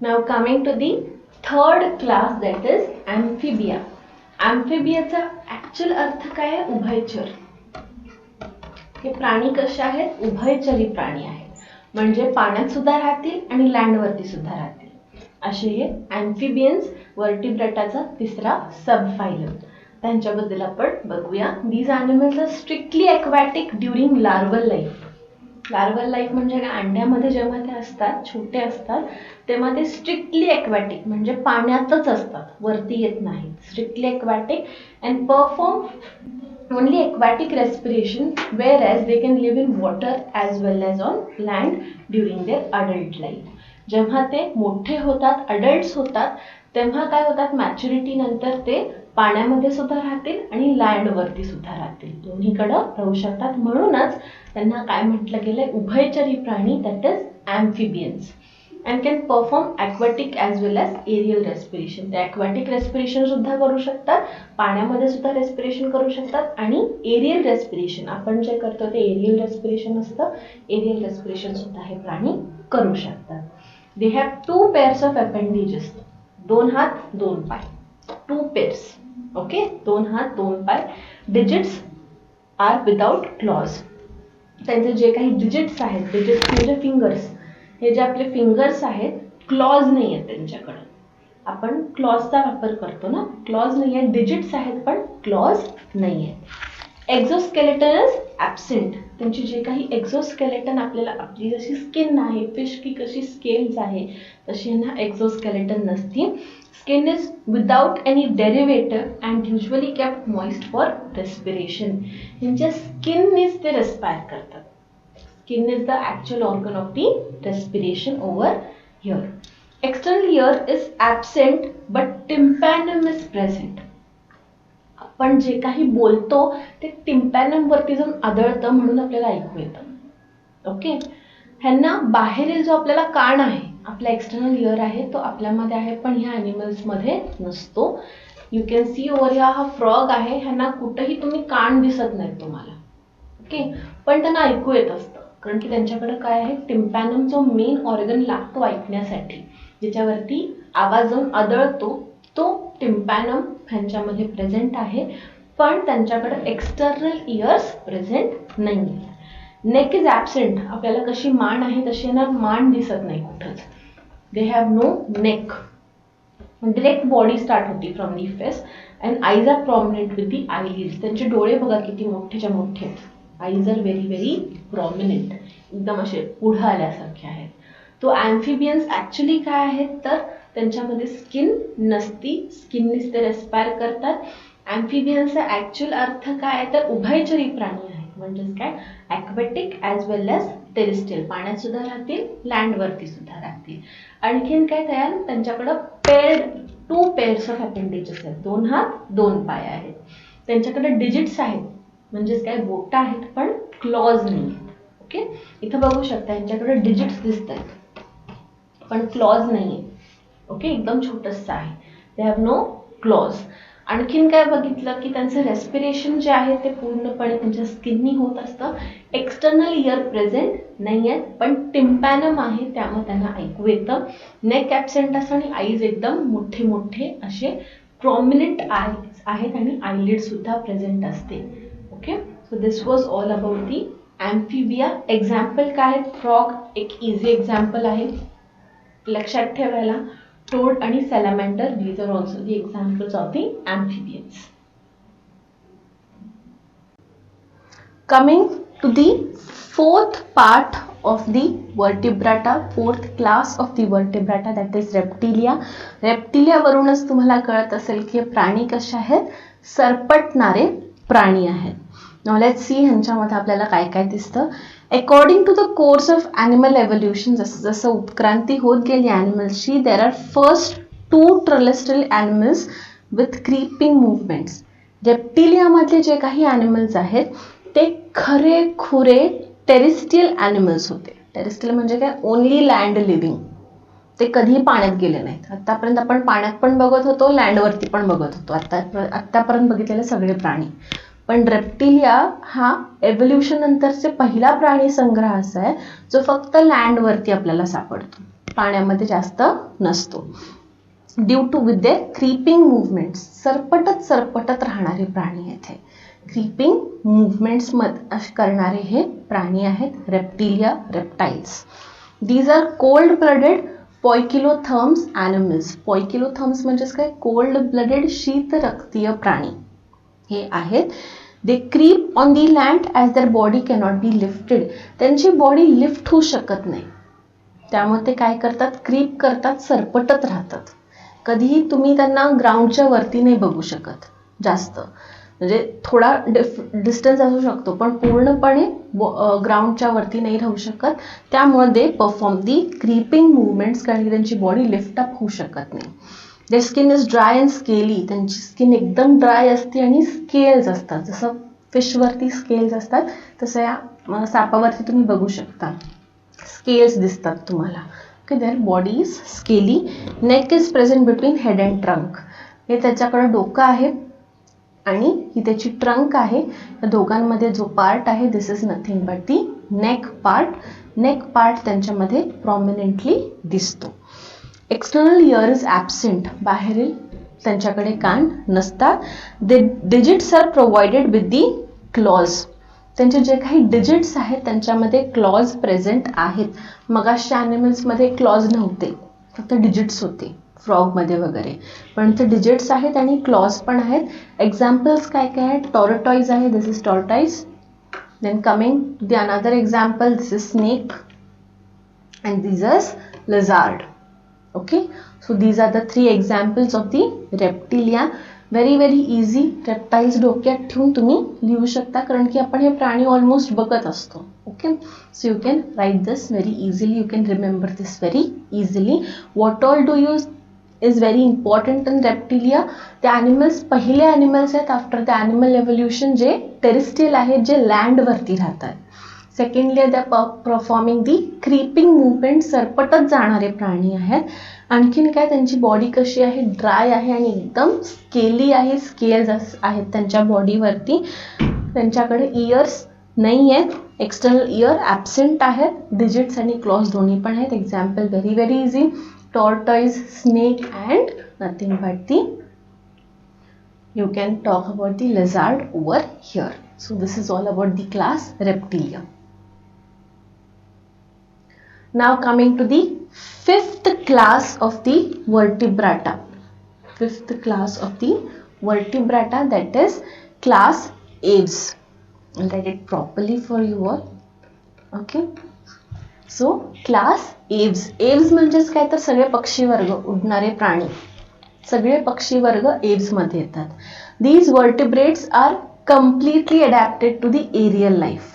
Now coming to the third class, that is amphibia. Amphibiaचा actual अर्थ काय आहे? उभयचर. हे प्राणी कसे आहेत? उभयचरी प्राणी आहेत. म्हणजे पाण्यात सुद्धा राहतील आणि लँडवरती सुद्धा राहतील. असे हे अँफिबियन्स वर्टिब्रेटाचा तिसरा सब फायलम. त्यांच्याबद्दल आपण बघूया. These animals are strictly aquatic during larval life. Larval life म्हणजे काय? अंड्यामध्ये जेव्हा ते असतात, छोटे असतात, तेव्हा ते स्ट्रिक्टली ॲक्वॅटिक म्हणजे पाण्यातच असतात, वरती येत नाहीत. Strictly aquatic and perform only aquatic respiration, whereas they can live in water as well as on land during their adult life. जेव्हा ते मोठे होतात, अडल्ट्स होतात, तेव्हा काय होतात? मॅच्युरिटी नंतर ते पाण्यामध्ये सुद्धा राहतील आणि लँडवरती सुद्धा राहतील, दोन्हीकडे राहू शकतात. म्हणूनच त्यांना काय म्हटलं गेलंय? उभयचरी प्राणी, that is amphibians. And can perform aquatic as well as aerial respiration. ते ॲक्वॅटिक रेस्पिरेशन सुद्धा करू शकतात, पाण्यामध्ये सुद्धा रेस्पिरेशन करू शकतात, आणि एरियल रेस्पिरेशन आपण जे करतो ते एरियल रेस्पिरेशन असतं. एरियल रेस्पिरेशन सुद्धा हे प्राणी करू शकतात. They have 2 pairs of appendages. 2 हात 2 पाय. 2 pairs. ओके, 2 हात 2 पाय. Digits are without claws. त्यांचे जे काही डिजिट्स आहेत, डिजिट्स म्हणजे फिंगर्स, हे जे आपले फिंगर्स आहेत, क्लॉज नाही आहेत त्यांच्याकडे. आपण क्लॉजचा वापर करतो ना, क्लॉज नाही आहेत. डिजिट्स आहेत पण क्लॉज नाही आहेत. Exoskeleton is absent. त्यांची जे काही एक्झोस्केलेटन आपल्याला, आपली जशी स्किन आहे, फिश की कशी स्केल्स आहे, तशी यांना एक्झोस्केलेटन नसती. Skin is without any derivative and usually kept moist for respiration. यांच्या स्किननीच ते रेस्पायर करतात. Skin is the actual organ of the respiration over here. External ear is absent but tympanum is present. आपण जे काही बोलतो ते टिम्पॅनम वरती जाऊन आदळतं, म्हणून आपल्याला ऐकू येतं. ओके, ह्यांना बाहेरील जो आपल्याला कान आहे, आपला एक्सटर्नल इयर आहे, तो आपल्यामध्ये आहे पण ह्या ॲनिमल्समध्ये नसतो. यू कॅन सी ओव्हर हा फ्रॉग आहे, ह्यांना कुठेही तुम्ही कान दिसत नाहीत तुम्हाला. ओके, पण त्यांना ऐकू येत असतं, कारण की त्यांच्याकडे काय आहे? टिम्पॅनम, जो मेन ऑर्गन लागतो ऐकण्यासाठी, ज्याच्यावरती आवाज जाऊन आदळतो, तो टिम्पॅनम ह्यांच्यामध्ये प्रेझेंट आहे, पण त्यांच्याकडे एक्सटर्नल इयर्स प्रेझेंट नाही आहे. Neck is absent. आपल्याला कशी मान आहे तशी यांना मान दिसत नाही कुठंच. They have no neck. Direct body start होती from the face and eyes are prominent with the eyelids. त्यांचे डोळे बघा किती मोठेच्या मोठे आहेत. Eyes are very very prominent, एकदम असे पुढं आल्यासारखे आहेत. तो ॲम्फिबियन्स ॲक्च्युली काय आहेत तर त्यांच्यामध्ये स्किन नसती, स्किननीच ते रेस्पायर करतात. ॲम्फिबियन्सचा ॲक्च्युअल अर्थ काय आहे तर उभयचरी प्राणी आहेत. म्हणजेच काय? Aquatic as well as terrestrial. पाण्यात सुद्धा राहतील, लँडवरती सुद्धा राहतील. आणखीन काय तयार? त्यांच्याकडं 2 pairs ऑफ अपेंडेजेस आहेत. 2 हात 2 पाय आहेत. त्यांच्याकडे डिजिट्स आहेत, म्हणजेच काय? बोटं आहेत पण क्लॉज नाही आहेत. ओके, इथं बघू शकता यांच्याकडे डिजिट्स दिसत आहेत पण क्लॉज नाही आहेत. ओके, एकदम छोटंसं आहे. They have no claws. आणखीन काय बघितलं की त्यांचं रेस्पिरेशन जे आहे ते पूर्णपणे त्यांच्या स्किननी होत असतं. एक्सटर्नल इयर प्रेझेंट नाही आहेत, पण टिम्पॅनम आहे, त्यामुळे त्यांना ऐकू येतं. नेक ॲब्सेंट असतं आणि आईज एकदम मोठे मोठे असे प्रॉमिनंट आईज आहेत आणि आयलिड सुद्धा प्रेझेंट असते. Okay, so this was all about the amphibia. Example काय? फ्रॉग एक इझी एक्झाम्पल आहे लक्षात ठेवायला. टोड आणि सॅलामेंडर, these are also the examples of the amphibians. Coming to the fourth part of the vertebrata, fourth class of the vertebrata, that is reptilia. Reptilia वरूनच तुम्हाला कळत असेल की हे प्राणी कसे आहेत? सरपटणारे प्राणी आहेत. Now let's see ह्यांच्यामध्ये आपल्याला काय काय दिसतं. According to the course of animal evolution, जसं उत्क्रांती होत गेली ॲनिमल्सची, there are first 2 terrestrial animals with creeping movements. रेप्टिलियामधले जे काही ॲनिमल्स आहेत ते खरेखुरे टेरेस्ट्रियल ॲनिमल्स होते. टेरेस्ट्रियल म्हणजे काय? Only land living. ते कधीही पाण्यात गेले नाहीत. आतापर्यंत आपण पाण्यात पण बघत होतो, लँडवरती पण बघत होतो, आतापर्यंत बघितलेले सगळे प्राणी. पण रेप्टिलिया हा एव्होल्युशन नंतरचे पहिला प्राणी संग्रह असा आहे जो फक्त लँडवरती आपल्याला सापडतो. पाण्यामध्ये जास्त नसतो. Due to with their creeping movements, सरपटत राहणारे प्राणी आहेत हे. क्रीपिंग मुवमेंट्स करणारे हे प्राणी आहेत reptilia, reptiles. These are cold blooded poikilotherms animals. Poikilotherms म्हणजेच काय, कोल्ड ब्लडेड शीतरक्तीय प्राणी हे आहेत. They creep on the land as their body cannot be lifted. त्यांची बॉडी लिफ्ट होऊ शकत नाही, त्यामुळे ते काय करतात, क्रीप करतात, सरपटत राहतात. कधीही तुम्ही त्यांना ग्राउंडच्या वरती नाही बघू शकत जास्त, म्हणजे थोडा डिस्टन्स असू शकतो पण पूर्णपणे ग्राउंडच्या वरती नाही राहू शकत. त्यामुळे they perform the creeping movements, कारण की त्यांची बॉडी लिफ्ट अप होऊ शकत नाही. Their skin is dry and scaly. त्यांची स्किन एकदम ड्राय असते आणि स्केल्स असतात. जसं फिशवरती स्केल्स असतात तसं या सापावरती तुम्ही बघू शकता, स्केल्स दिसतात तुम्हाला. Okay, there body is scaly. Neck is present between head and trunk. हे त्याच्याकडं डोकं आहे आणि ही त्याची ट्रंक आहे. या दोघांमध्ये जो पार्ट आहे this is nothing but the neck part. Neck part त्यांच्यामध्ये प्रॉमिनेंटली दिसतो. External ear is absent. बाहेरील त्यांच्याकडे कान नसतात. They digits are provided with the claws. त्यांचे जे काही डिजिट्स आहेत त्यांच्यामध्ये क्लॉज प्रेझेंट आहेत. मगाशच्या ॲनिमल्समध्ये क्लॉज नव्हते, फक्त डिजिट्स होते फ्रॉगमध्ये वगैरे, पण इथे डिजिट्स आहेत आणि क्लॉज पण आहेत. एक्झाम्पल्स काय काय आहेत, टॉर्टॉइज आहे, this is tortoise. Then coming to the another example, this is snake and this is lizard. Okay, so these are the three examples of the reptilia. very easy. reptiles डोक्यात ठेवून तुम्ही लिहू शकता, कारण की आपण हे प्राणी ऑलमोस्ट बघत असतो. Okay, so you can write this very easily, you can remember this very easily. What all do use is very important in reptilia. ते ॲनिमल्स पहिले ॲनिमल्स आहेत आफ्टर द ॲनिमल एव्होल्युशन जे टेरेस्ट्रियल आहेत, जे लँडवरती राहतात. Secondly दे performing दी creeping movement, सरपटत जाणारे प्राणी आहेत. आणखीन काय, त्यांची बॉडी कशी आहे, ड्राय आहे आणि एकदम स्केली आहे, स्केल्स आहेत त्यांच्या बॉडीवरती. त्यांच्याकडे इयर्स नाही आहेत, एक्सटर्नल इयर ॲबसेंट आहेत. डिजिट्स आणि क्लॉज दोन्ही पण आहेत. Example very easy, tortoise, snake and nothing but the, you can talk about the lizard over here. So this is all about the class Reptilia. Now coming to the fifth class of the vertebrata. Fifth class of the vertebrata, that is class Aves. I'll write it properly for you all. Okay. So class Aves. Aves म्हणजेच काय तर सगळे पक्षी वर्ग, उडणारे प्राणी. सगळे पक्षी वर्ग एव्स मध्ये येतात. These vertebrates are completely adapted to the aerial life.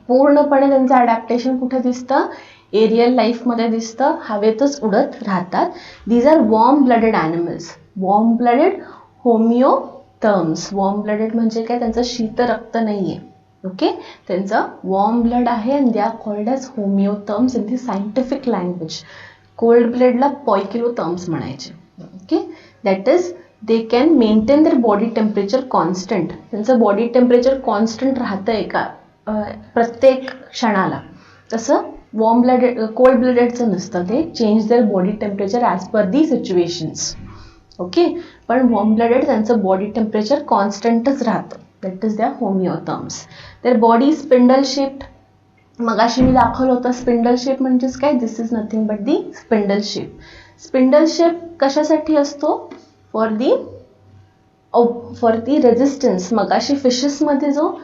पूर्णपणे त्यांचं अडॅप्टेशन कुठे दिसतं, एरियल लाईफमध्ये दिसतं, हवेतच उडत राहतात. These are warm blooded animals. Warm blooded homeotherms. Warm blooded म्हणजे काय, त्यांचं शीत रक्त नाही आहे. ओके, त्यांचं वॉर्म ब्लड आहे and they are called as homeotherms in the scientific language. Cold ब्लडला पोइकिलोथर्म्स म्हणायचे. Okay, that is they can maintain their body temperature constant. त्यांचं बॉडी टेम्परेचर कॉन्स्टंट राहतं एका प्रत्येक क्षणाला. तसं वॉर्म ब्लडेड, कोल्ड ब्लडेडचं नसतं, ते change their body temperature as per the situations. Okay, पण वॉर्म ब्लडेड त्यांचं बॉडी टेम्परेचर कॉन्स्टंटच राहतं. That is their homeotherms. Their body spindle shaped. मगाशी मी दाखवलं होतं स्पिंडल शेप म्हणजेच काय, this is nothing but the spindle shape. Spindle shape कशासाठी असतो, फॉर दी रेझिस्टन्स. मगाशी फिशेसमध्ये जो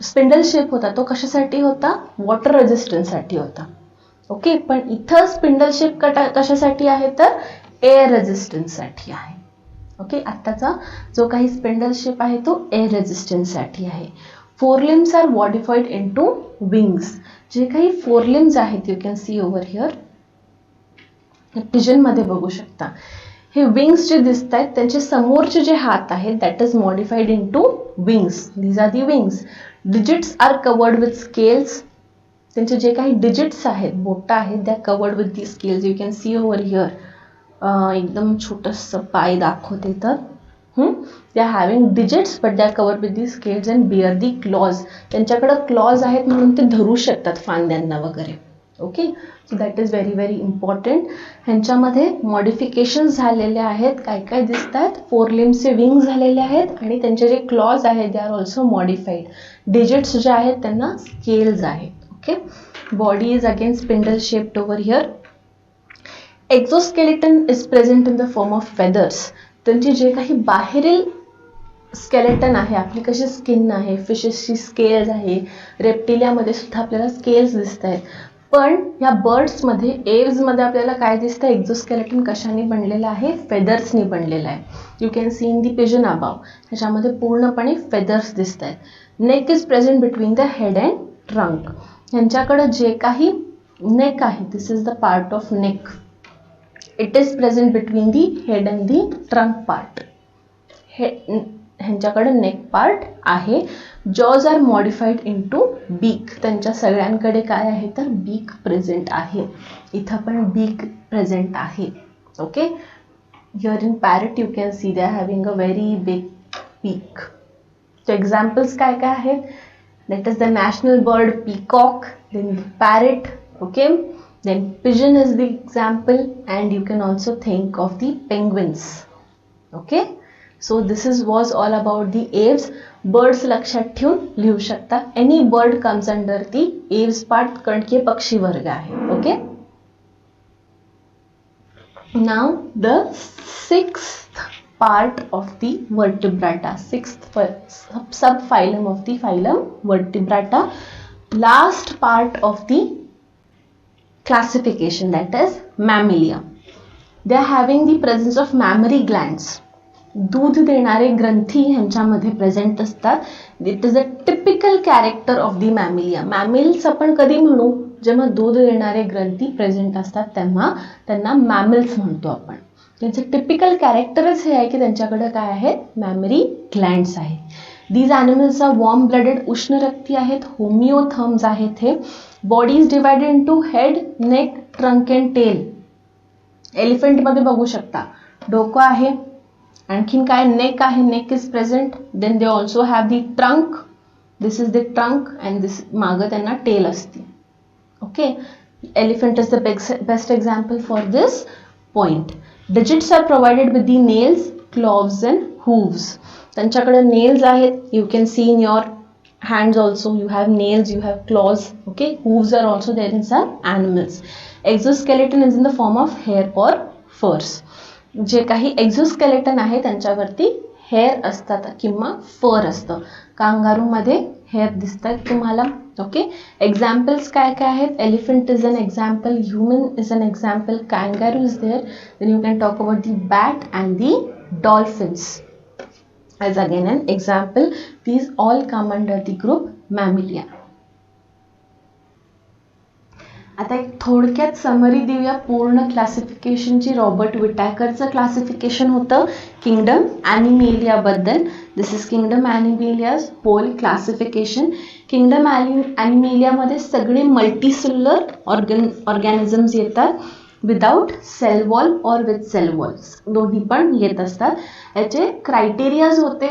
स्पिंडल शेप होता तो कशासाठी होता, वॉटर रेझिस्टन्ससाठी होता. ओके, पण इथं स्पिंडल शेप कशासाठी आहे तर एअर रेझिस्टन्ससाठी आहे. ओके, आत्ताचा जो काही स्पिंडल शेप आहे तो एअर रेझिस्टन्ससाठी आहे. Forelimbs are modified into wings. जे काही फोरलिम्स आहेत, you can see over here, पिजनमध्ये बघू शकता. हे विंग्स जे दिसत आहेत त्यांचे समोरचे जे हात आहेत that is modified into wings. These are the wings. Digits are covered with scales. त्यांचे जे काही डिजिट्स आहेत, बोटा आहेत, they covered with the scales. You can see over here. एकदम छोटंसं पाय दाखवते तर they are having digits but they are covered with the scales and bear the claws. त्यांच्याकडे क्लॉज आहेत म्हणून ते धरू शकतात फांद्यांना वगैरे. Okay, so that is very very important. ह्यांच्यामध्ये मॉडिफिकेशन झालेले आहेत. काय काय दिसतात, 4 लिम्सचे विंग झालेले आहेत आणि त्यांचे जे क्लॉज आहेत they are also modified. Digits जे आहेत त्यांना स्केल्स आहेत. Okay, body is again spindle shaped over here. Exoskeleton is present in the form of feathers. त्यांची जे काही बाहेरील स्केलेटन आहे, आपली कशी स्किन आहे, फिशेसची स्केल्स आहे, रेप्टिलियामध्ये सुद्धा आपल्याला स्केल्स दिसत आहेत. पण या बर्ड्समध्ये, एव्समध्ये आपल्याला काय दिसतं, एक्झोस्केलेटन कशाने बनलेलं आहे, फेदर्सनी बनलेलं आहे. You can see in the pigeon above, ह्याच्यामध्ये पूर्णपणे फेदर्स दिसत आहेत. Neck is present between the head and trunk. ह्यांच्याकडं जे काही नेक आहे, this is the part of neck. It is present between the head and the trunk part. ह्यांच्याकडे neck part आहे. Jaws are modified into beak. त्यांच्या सगळ्यांकडे काय आहे तर बीक प्रेझेंट आहे. इथं पण बीक प्रेझेंट आहे. Okay, here in parrot you can see they are having a very big beak. So examples काय काय आहेत, that is the national bird peacock, then parrot. Okay, then pigeon is the example, and you can also think of the penguins. Okay, so this was all about the aves. Birds लक्षात ठेवून लिहू शकता. any bird comes under the aves part, कारण की पक्षी वर्ग आहे. Okay, now the 6th part of the vertebrata, 6th subphylum of the phylum vertebrata, last part of the classification, that is mammalia. They are having the presence of mammary glands. दूध देणारे ग्रंथी ह्यांच्यामध्ये present असतात. It is a typical character of the mammalia. Mammals आपण कधी म्हणू, जेव्हा दूध देणारे ग्रंथी प्रेझेंट असतात तेव्हा त्यांना मॅमिल्स म्हणतो आपण. त्यांचं टिपिकल कॅरेक्टरच हे आहे की त्यांच्याकडे काय आहे, मॅमरी ग्लँड्स आहेत. These animals are warm blooded, उष्ण रक्ती आहेत. होमिओथर्म्स आहेत हे. Body is divided into head, neck, trunk and tail. एलिफंटमध्ये बघू शकता डोकं आहे, आणखीन काय, नेक आहे, neck is present. Then they also have the trunk, this is the trunk and this मागं त्यांना टेल असते. Okay, elephant is the best example for this point. Digits are provided with the nails, cloves and hooves. त्यांच्याकडे nails आहेत. You can see in your hands also, you have nails, you have claws. Okay, hooves are also there in some animals. Exoskeleton is in the form of hair or furs. जे काही exoskeleton आहे त्यांच्यावरती hair असतात किंवा fur असतं. Kangaroo मध्ये hair दिसतात तुम्हाला. ओके, एक्झाम्पल्स काय काय आहेत, elephant is an example, human is an example, kangaroo is there. Then you can talk about the bat and the dolphins as again an example. These all come under the group Mammalia. आता एक थोडक्यात summary देऊया पूर्ण क्लासिफिकेशनची. Robert विटॅकरचं classification होतं kingdom animalia बद्दल. This is kingdom ॲनिमेलियाज होल क्लासिफिकेशन. किंगडम ॲनिमेलियामध्ये सगळे मल्टीसेल्युलर ऑर्गॅनिझम्स येतात. विदाउट सेल वॉल और विथ सेल वॉल्स दोन्ही पण येत असतात. याचे क्रायटेरियाज होते,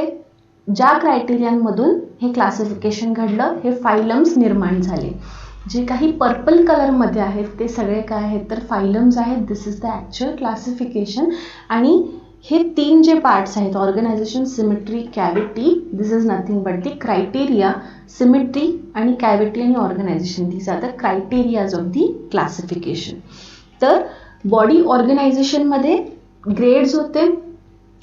ज्या क्रायटेरियांमधून हे क्लासिफिकेशन घडलं, हे फायलम्स निर्माण झाले. जे काही पर्पल कलरमध्ये आहेत ते सगळे काय आहेत तर फायलम्स आहेत. This is the actual classification. आणि हे 3 जे पार्ट्स आहेत, organisation, symmetry, cavity, this is nothing but the criteria. Symmetry आणि कॅव्हिटी आणि organisation, these are the criterias of the classification. तर बॉडी ऑर्गनायझेशनमध्ये ग्रेड्स होते.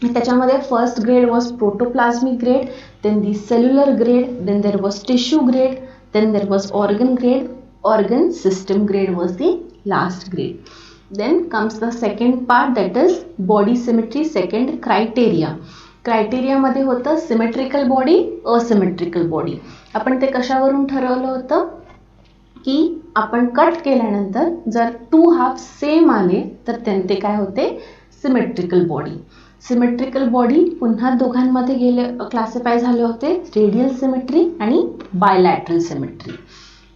त्याच्यामध्ये first grade was protoplasmic grade, then the cellular grade, then there was tissue grade, then there was organ grade, organ system grade was the last grade. Then comes the second part, that is body symmetry. Second criteria. क्रायटेरियामध्ये होतं symmetrical body, asymmetrical body. आपण ते कशावरून ठरवलं होतं की आपण cut केल्यानंतर जर 2 हाफ सेम आले तर ते काय होते, सिमेट्रिकल बॉडी. सिमेट्रिकल बॉडी पुन्हा दोघांमध्ये गेले, क्लासिफाय झाले होते, रेडियल सिमेट्री आणि बायलॅटरल सिमेट्री.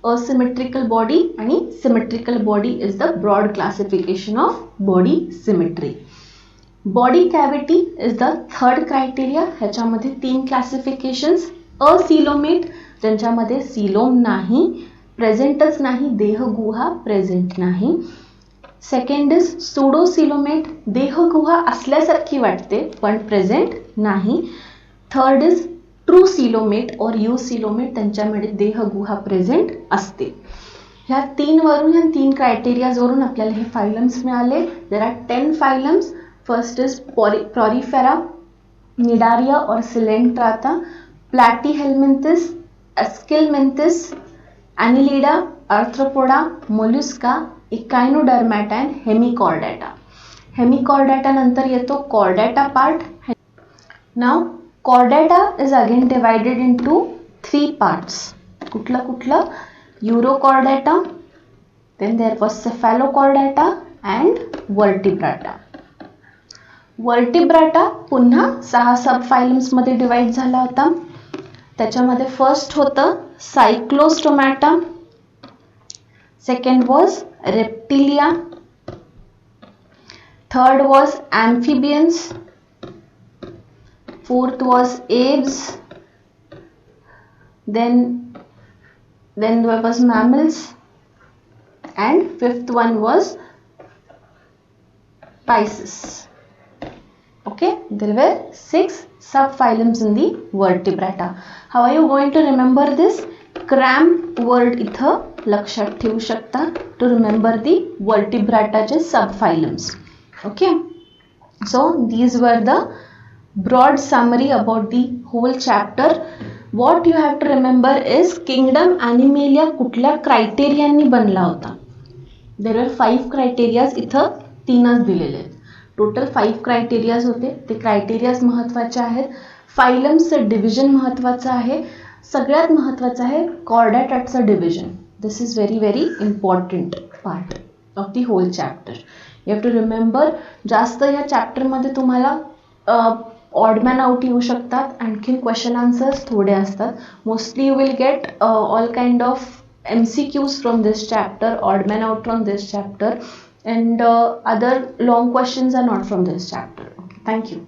असिमेट्रिकल बॉडी आणि symmetrical body is the broad classification of body symmetry. Body cavity is the third criteria. ह्याच्यामध्ये 3 क्लासिफिकेशन्स. असिलोमेट, ज्यांच्यामध्ये सिलोम नाही, प्रेझेंटच नाही, देहगुहा प्रेझेंट नाही. सेकंड इज सुडोसिलोमेट, देहगुहा असल्यासारखी वाटते पण प्रेझेंट नाही. थर्ड इज ट्रू सिलोमेट और यूसिलोमेट, त्यांच्यामध्ये देहगुहा प्रेझेंट असते. ह्या 3 वरून, ह्या 3 क्रायटेरियाज वरून आपल्याला हे फायलम्स मिळाले. There are 10 phylums. First is porifera, cnidaria और coelenterata, platyhelminthes, aschelminthes, annelida, arthropoda, mollusca, echinodermata and hemichordata. Hemichordata नंतर येतो कॉर्डॅटा पार्ट. नाव chordata is again divided into 3 parts. कुठलं urochordata, then there was cephalochordata and vertebrata. Vertebrata पुन्हा 6 सब फायलम्समध्ये divide झाला होता. त्याच्यामध्ये first होतं cyclostomata, second was reptilia, third was amphibians, fourth was aves, then there was mammals, and fifth one was Pisces. Okay, there were 6 subphylums in the vertebrata. How are you going to remember this? Cramp word इथं लक्षात ठेवू शकता to remember the vertebrataचे subphylums. Okay, so these were the broad summary about the whole chapter. What you have to remember is kingdom Animalia कुठल्या क्रायटेरियांनी बनला होता. There were 5 criterias, इथं 3च दिलेले आहेत. टोटल 5 क्रायटेरियाज होते. ते क्रायटेरियाज महत्त्वाचे आहेत. फायलम्सचं डिव्हिजन महत्त्वाचं आहे. सगळ्यात महत्त्वाचं आहे कॉर्डॅटाचं division. This is very very important part of the whole chapter. You have to remember. जास्त या चॅप्टरमध्ये तुम्हाला ऑडमॅन आउट येऊ शकतात. आणखीन क्वेश्चन आन्सर्स थोडे असतात. Mostly you will get all kind of MCQs from this chapter, odd man out from this chapter, and other long questions are not from this chapter. Okay, thank you.